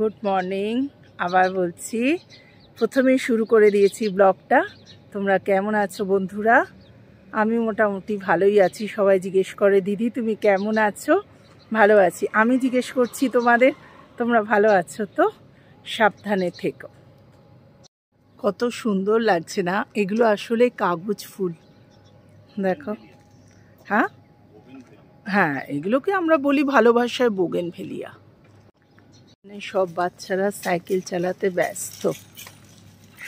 Good morning. আবার বলছি, প্রথমেই শুরু করে দিয়েছি ব্লগটা। তোমরা কেমন আছো বন্ধুরা? আমি মোটামুটি ভালোই আছি। সবাই জিজ্ঞেস করে দিদি তুমি কেমন আছো? ভালো আছি। আমি জিজ্ঞেস করছি তোমাদের, তোমরা ভালো আছো তো? সাবধানে থেকো। কত সুন্দর লাগছে না? এগুলো আসলে কাগজ ফুল, দেখো। হ্যাঁ হ্যাঁ, এগুলোকে আমরা বলি ভালোবাসায় বোগেনভেলিয়া। সব বাচ্চারা সাইকেল চালাতে ব্যস্ত।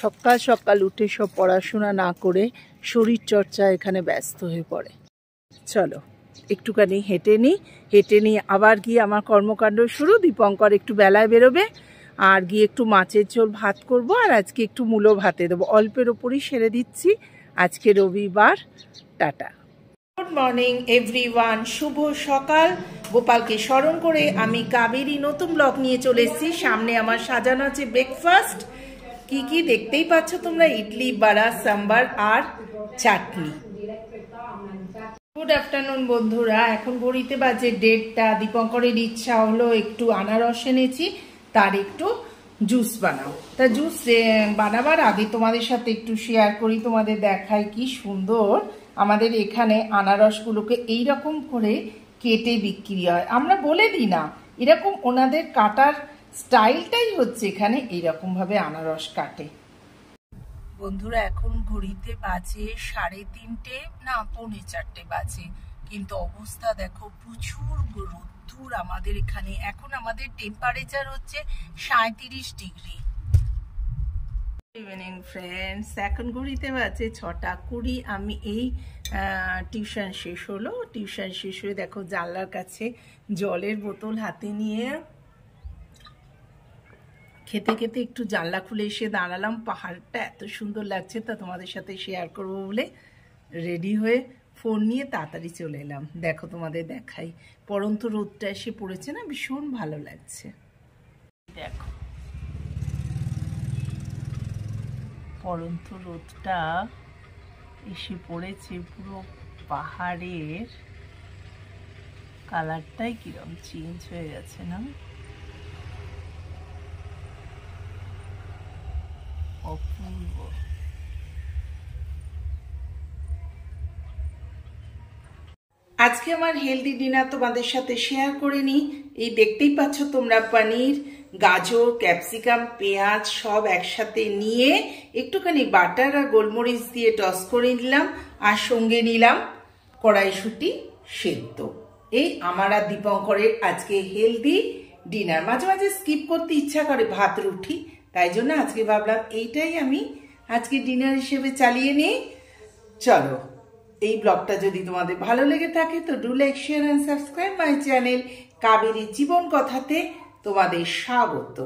সকাল সকাল উঠে সব পড়াশোনা না করে শরীর চর্চা এখানে ব্যস্ত হয়ে পড়ে। চলো একটুখানি হেঁটে নিই, আবার গিয়ে আমার কর্মকাণ্ড শুরু। দীপঙ্কর একটু বেলায় বেরোবে, আর গিয়ে একটু মাছের ঝোল ভাত করব, আর আজকে একটু মূলো ভাতে দেবো। অল্পের ওপরই সেরে দিচ্ছি। আজকে রবিবার। টাটা। গুড মর্নিং এভরিওয়ান, শুভ সকাল। গোপালকে স্মরণ করে আমি কাবেরী নতুন ব্লগ নিয়ে চলে এসেছি। সামনে আমার সাজানো আছে ব্রেকফাস্ট। কি কি দেখতেই পাচ্ছ তোমরা, ইডলি, বড়া, সাম্বার আর চাটনি। গুড আফটারনুন বন্ধুরা। এখন ঘড়িতে বাজে 1:30। দীপঙ্করের ইচ্ছা হলো একটু আনারস এনেছি, তার একটু জুস বানাও। তা জুস বানাবার আগে তোমাদের সাথে একটু শেয়ার করি, তোমাদের দেখাই কি সুন্দর আমাদের এখানে আনারসগুলোকে এইরকম করে কেটে বিক্রি হয়। আমরা বলে দিই না, এরকম ওনাদের কাটার স্টাইলটাই হচ্ছে এখানে এইরকম ভাবে আনারস কাটে। বন্ধুরা এখন ঘড়িতে বাজে 3:30, না 3:45 বাজে, কিন্তু অবস্থা দেখো, প্রচুর রোদ্দুর আমাদের এখানে। এখন আমাদের টেম্পারেচার হচ্ছে 37 ডিগ্রি। ইভিনিং ফ্রেন্ডস, এখন ঘড়িতে বাজে 6:20। আমি এই টিউশন শেষ হলো, টিউশন শেষ হয়ে দেখো জানলার কাছে জলের বোতল হাতে নিয়ে খেতে খেতে একটু জানলা খুলে এসে দাঁড়ালাম। পাহাড়টা এত সুন্দর লাগছে, তা তোমাদের সাথে শেয়ার করবো বলে রেডি হয়ে ফোন নিয়ে তাড়াতাড়ি চলে এলাম। দেখো তোমাদের দেখাই, পরন্ত রোদটা এসে পড়েছে না, ভীষণ ভালো লাগছে। দেখো পরন্ত রোদটা এসে পড়েছে, পুরো পাহাড়ের কালারটাই কিরম চেঞ্জ হয়ে গেছে না? অপূর্ব। আজকে আমার হেলদি ডিনার তোমাদের সাথে শেয়ার করে নিই। এই দেখতেই পাচ্ছ তোমরা, পনির, গাজর, ক্যাপসিকাম, পেঁয়াজ সব একসাথে নিয়ে একটুখানি বাটার আর গোলমরিচ দিয়ে টস করে নিলাম, আর সঙ্গে নিলাম কড়াইশুঁটি সেদ্ধ। এই আমার আর দীপঙ্করের আজকে হেলদি ডিনার। মাঝে মাঝে স্কিপ করতে ইচ্ছা করে ভাত রুটি, তাই জন্য আজকে ভাবলাম এইটাই আমি আজকে ডিনার হিসেবে চালিয়ে নিই। চলো, এই ব্লগটা যদি তোমাদের ভালো লেগে থাকে তো do like, share and subscribe my channel Kaberi জীবন কথাতে তোমাদের স্বাগত।